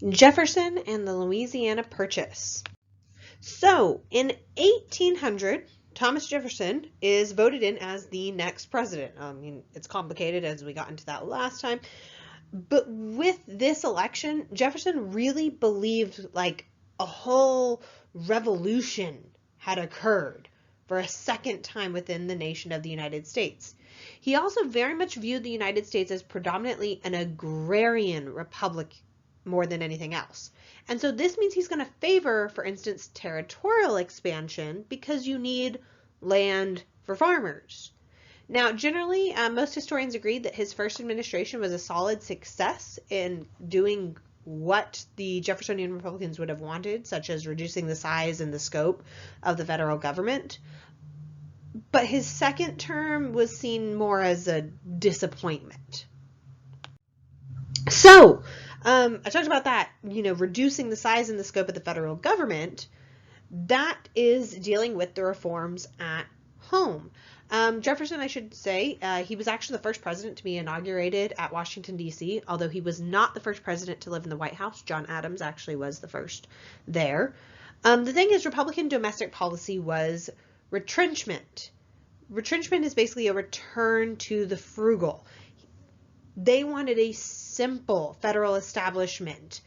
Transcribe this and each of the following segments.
Jefferson and the Louisiana Purchase. So, in 1800, Thomas Jefferson is voted in as the next president. I mean, it's complicated as we got into that last time. But with this election, Jefferson really believed like a whole revolution had occurred for a second time within the nation of the United States. He also very much viewed the United States as predominantly an agrarian republic more than anything else. And so this means he's going to favor, for instance, territorial expansion because you need land for farmers. Now, generally, most historians agree that his first administration was a solid success in doing what the Jeffersonian Republicans would have wanted, such as reducing the size and the scope of the federal government. But his second term was seen more as a disappointment. So, I talked about that, reducing the size and the scope of the federal government. That is dealing with the reforms at home. Jefferson, I should say, he was actually the first president to be inaugurated at Washington, D.C., although he was not the first president to live in the White House. John Adams actually was the first there. The thing is, Republican domestic policy was retrenchment. Retrenchment is basically a return to the frugal. They wanted a simple federal establishment.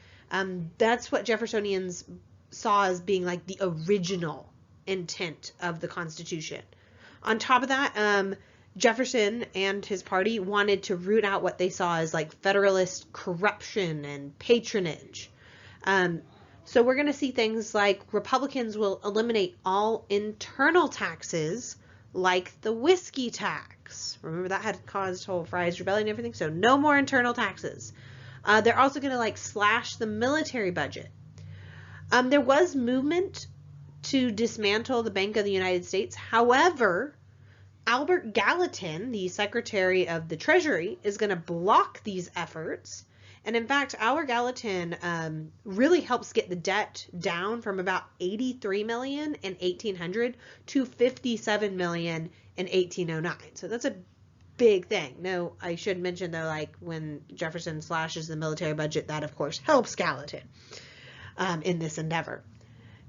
That's what Jeffersonians saw as being like the original intent of the Constitution. On top of that, Jefferson and his party wanted to root out what they saw as like Federalist corruption and patronage. So we're going to see things like Republicans will eliminate all internal taxes like the whiskey tax. Remember that had caused whole Fry's Rebellion and everything? So no more internal taxes. They're also going to like slash the military budget. There was movement to dismantle the Bank of the United States. However, Albert Gallatin, the Secretary of the Treasury, is going to block these efforts. And in fact, Albert Gallatin really helps get the debt down from about 83 million in 1800 to 57 million in 1809. So that's a big thing. No, I should mention though, like when Jefferson slashes the military budget, that of course helps Gallatin in this endeavor.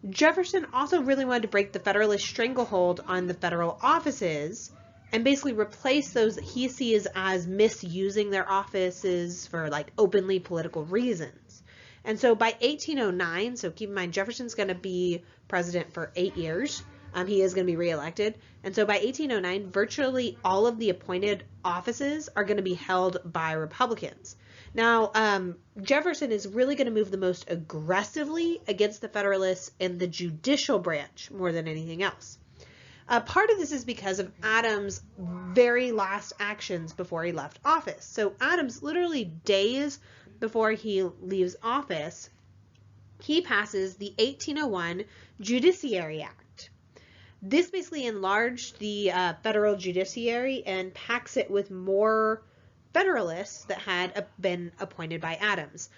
Jefferson also really wanted to break the Federalist stranglehold on the federal offices and basically replace those that he sees as misusing their offices for like openly political reasons. And so by 1809, so keep in mind Jefferson's going to be president for 8 years. He is going to be reelected. And so by 1809, virtually all of the appointed offices are going to be held by Republicans. Now, Jefferson is really going to move the most aggressively against the Federalists in the judicial branch more than anything else. Part of this is because of Adams' very last actions before he left office. So Adams, literally days before he leaves office, he passes the 1801 Judiciary Act. This basically enlarged the federal judiciary and packs it with more Federalists that had been appointed by Adams.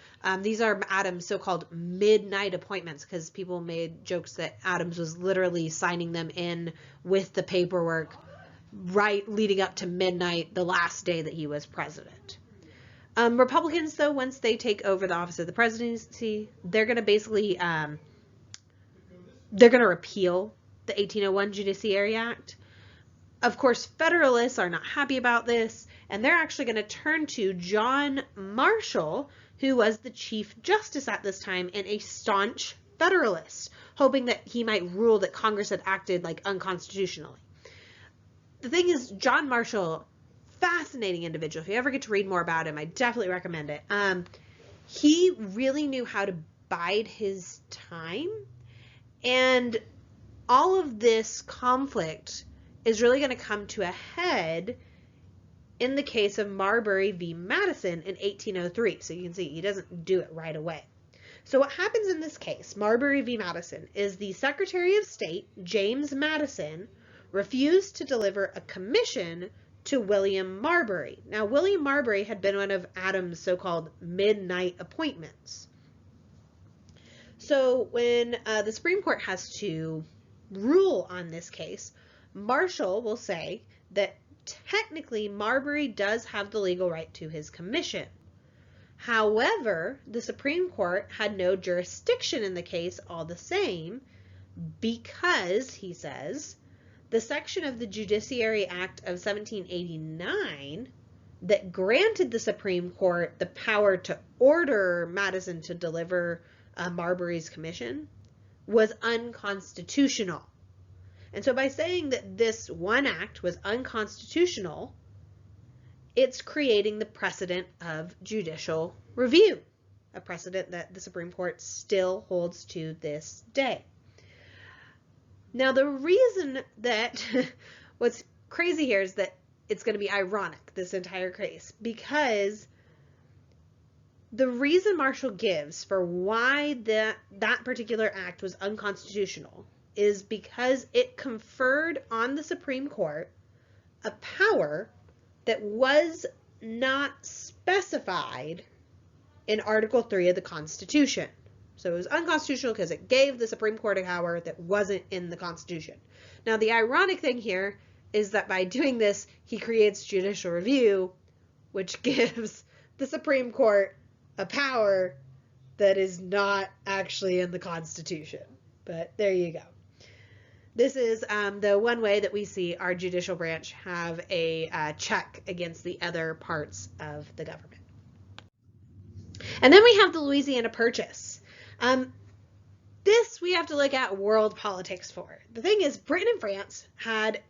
These are Adams' so-called midnight appointments because people made jokes that Adams was literally signing them in with the paperwork right leading up to midnight the last day that he was president. Republicans, though, once they take over the office of the presidency, they're going to basically they're going to repeal the 1801 Judiciary Act. Of course, Federalists are not happy about this, and they're actually going to turn to John Marshall, who was the Chief Justice at this time and a staunch Federalist, hoping that he might rule that Congress had acted like unconstitutionally. The thing is, John Marshall, fascinating individual. If you ever get to read more about him, I definitely recommend it. He really knew how to bide his time, and all of this conflict is really going to come to a head in the case of Marbury v. Madison in 1803. So you can see he doesn't do it right away. So what happens in this case, Marbury v. Madison, is the Secretary of State, James Madison, refused to deliver a commission to William Marbury. Now, William Marbury had been one of Adams' so-called midnight appointments. So when the Supreme Court has to rule on this case, Marshall will say that technically Marbury does have the legal right to his commission. However, the Supreme Court had no jurisdiction in the case all the same because, he says, the section of the Judiciary Act of 1789 that granted the Supreme Court the power to order Madison to deliver Marbury's commission was unconstitutional. And so by saying that this one act was unconstitutional, it's creating the precedent of judicial review, a precedent that the Supreme Court still holds to this day. Now, the reason that what's crazy here is that it's going to be ironic, this entire case, because the reason Marshall gives for why that particular act was unconstitutional is because it conferred on the Supreme Court a power that was not specified in Article 3 of the Constitution. So it was unconstitutional because it gave the Supreme Court a power that wasn't in the Constitution. Now, the ironic thing here is that by doing this, he creates judicial review, which gives the Supreme Court a power that is not actually in the Constitution. But there you go. This is the one way that we see our judicial branch have a check against the other parts of the government. And then we have the Louisiana Purchase. This we have to look at world politics for. The thing is, Britain and France had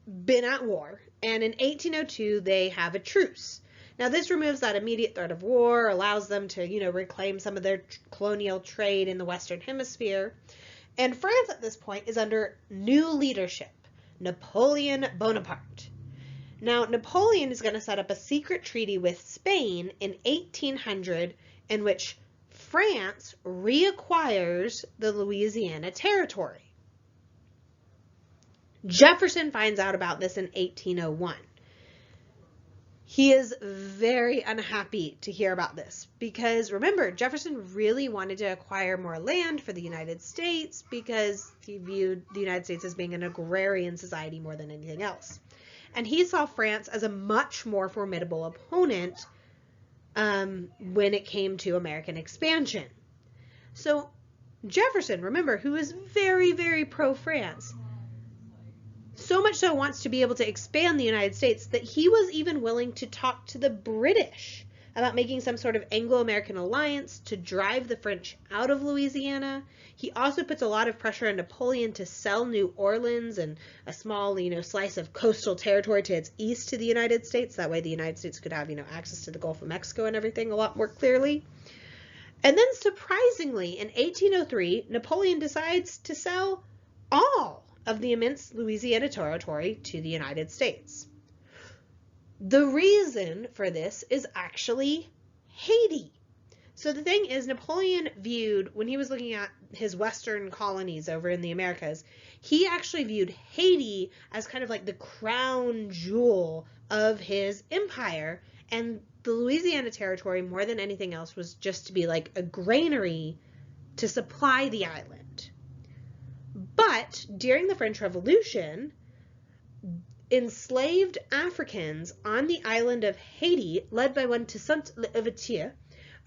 been at war, and in 1802 they have a truce. Now this removes that immediate threat of war, allows them to, reclaim some of their colonial trade in the Western Hemisphere. And France at this point is under new leadership, Napoleon Bonaparte. Now, Napoleon is going to set up a secret treaty with Spain in 1800 in which France reacquires the Louisiana Territory. Jefferson finds out about this in 1801. He is very unhappy to hear about this because, remember, Jefferson really wanted to acquire more land for the United States because he viewed the United States as being an agrarian society more than anything else. And he saw France as a much more formidable opponent when it came to American expansion. So Jefferson, remember, who is very, very pro-France, so much so wants to be able to expand the United States that he was even willing to talk to the British about making some sort of Anglo-American alliance to drive the French out of Louisiana. He also puts a lot of pressure on Napoleon to sell New Orleans and a small, slice of coastal territory to its east to the United States. That way the United States could have, access to the Gulf of Mexico and everything a lot more clearly. And then surprisingly, in 1803, Napoleon decides to sell all of the immense Louisiana Territory to the United States. The reason for this is actually Haiti. So the thing is, Napoleon viewed, when he was looking at his Western colonies over in the Americas, he actually viewed Haiti as kind of like the crown jewel of his empire, and the Louisiana Territory, more than anything else, was just to be like a granary to supply the island. But during the French Revolution, enslaved Africans on the island of Haiti, led by one Toussaint Louverture,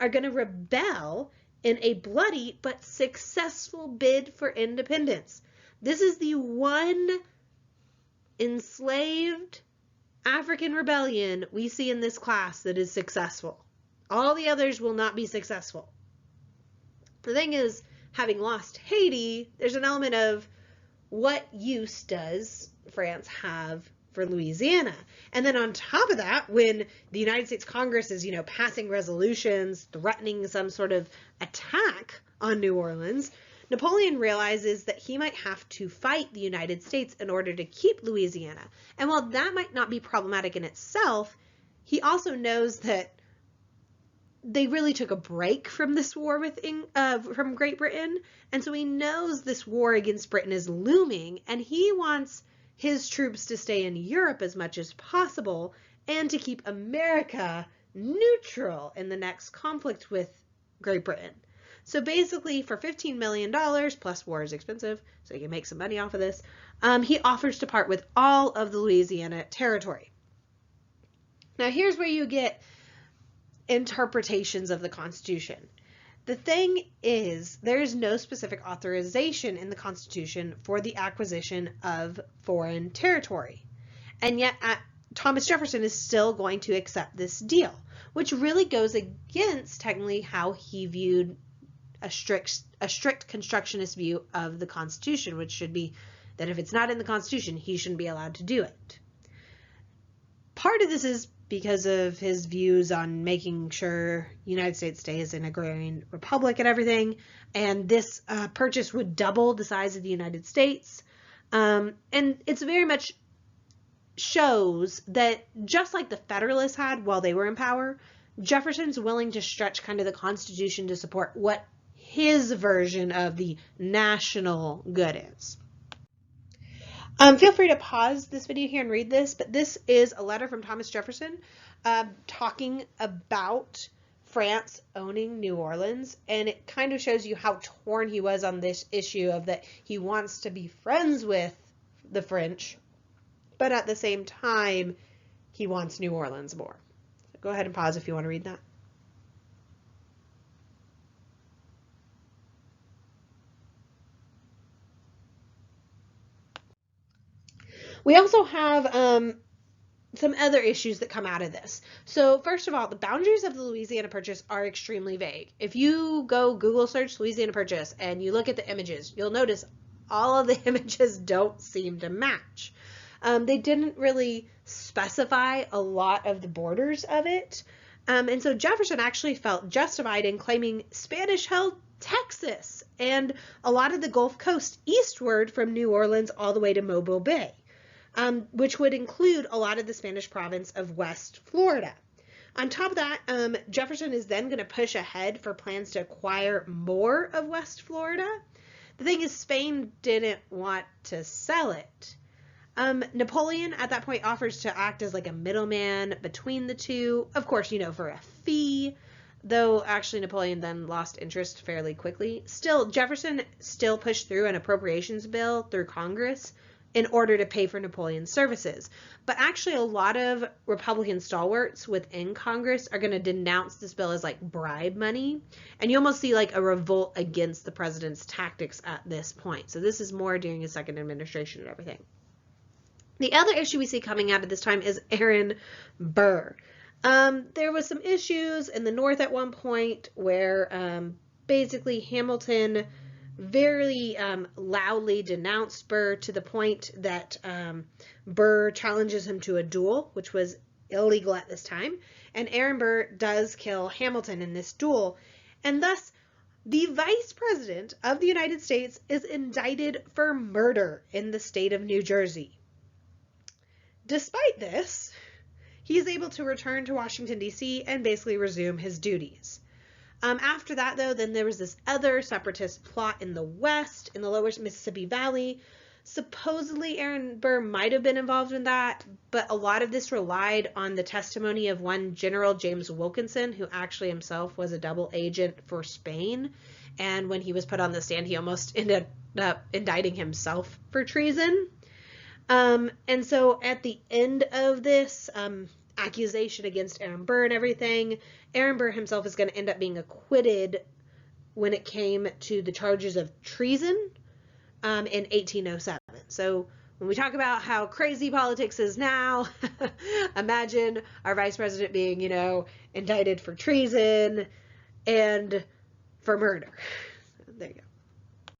are going to rebel in a bloody but successful bid for independence. This is the one enslaved African rebellion we see in this class that is successful. All the others will not be successful. The thing is, having lost Haiti, there's an element of what use does France have for Louisiana? And then on top of that, when the United States Congress is, passing resolutions threatening some sort of attack on New Orleans, Napoleon realizes that he might have to fight the United States in order to keep Louisiana. And while that might not be problematic in itself, he also knows that they really took a break from this war from Great Britain, and so he knows this war against Britain is looming, and he wants his troops to stay in Europe as much as possible and to keep America neutral in the next conflict with Great Britain. So basically, for $15 million, plus war is expensive, so you can make some money off of this, he offers to part with all of the Louisiana Territory. Now here's where you get interpretations of the Constitution. The thing is, there is no specific authorization in the Constitution for the acquisition of foreign territory. And yet, Thomas Jefferson is still going to accept this deal, which really goes against technically how he viewed a strict constructionist view of the Constitution, which should be that if it's not in the Constitution, he shouldn't be allowed to do it. Part of this is because of his views on making sure the United States stays an agrarian republic and everything, and this purchase would double the size of the United States. And it's very much shows that just like the Federalists had while they were in power, Jefferson's willing to stretch kind of the Constitution to support what his version of the national good is. Feel free to pause this video here and read this, but this is a letter from Thomas Jefferson talking about France owning New Orleans, and it kind of shows you how torn he was on this issue of that he wants to be friends with the French, but at the same time, he wants New Orleans more. So go ahead and pause if you want to read that. We also have some other issues that come out of this. So first of all, the boundaries of the Louisiana Purchase are extremely vague. If you go Google search Louisiana Purchase and you look at the images, you'll notice all of the images don't seem to match. They didn't really specify a lot of the borders of it. And so Jefferson actually felt justified in claiming Spanish-held Texas and a lot of the Gulf Coast eastward from New Orleans all the way to Mobile Bay. Which would include a lot of the Spanish province of West Florida. On top of that, Jefferson is then going to push ahead for plans to acquire more of West Florida. The thing is, Spain didn't want to sell it. Napoleon at that point offers to act as like a middleman between the two, of course, for a fee, though actually Napoleon then lost interest fairly quickly. Still, Jefferson still pushed through an appropriations bill through Congress in order to pay for Napoleon's services. But actually a lot of Republican stalwarts within Congress are going to denounce this bill as like bribe money. And you almost see like a revolt against the president's tactics at this point. So this is more during his second administration and everything. The other issue we see coming out of this time is Aaron Burr. There was some issues in the North at one point where basically Hamilton very loudly denounced Burr to the point that Burr challenges him to a duel, which was illegal at this time. And Aaron Burr does kill Hamilton in this duel. And thus, the Vice President of the United States is indicted for murder in the state of New Jersey. Despite this, he's able to return to Washington, D.C. and basically resume his duties. After that, though, then there was this other separatist plot in the West, in the lower Mississippi Valley. Supposedly, Aaron Burr might have been involved in that, but a lot of this relied on the testimony of one General James Wilkinson, who actually himself was a double agent for Spain. And when he was put on the stand, he almost ended up indicting himself for treason. And so at the end of this accusation against Aaron Burr and everything, Aaron Burr himself is going to end up being acquitted when it came to the charges of treason in 1807. So when we talk about how crazy politics is now, imagine our vice president being, indicted for treason and for murder. There you go.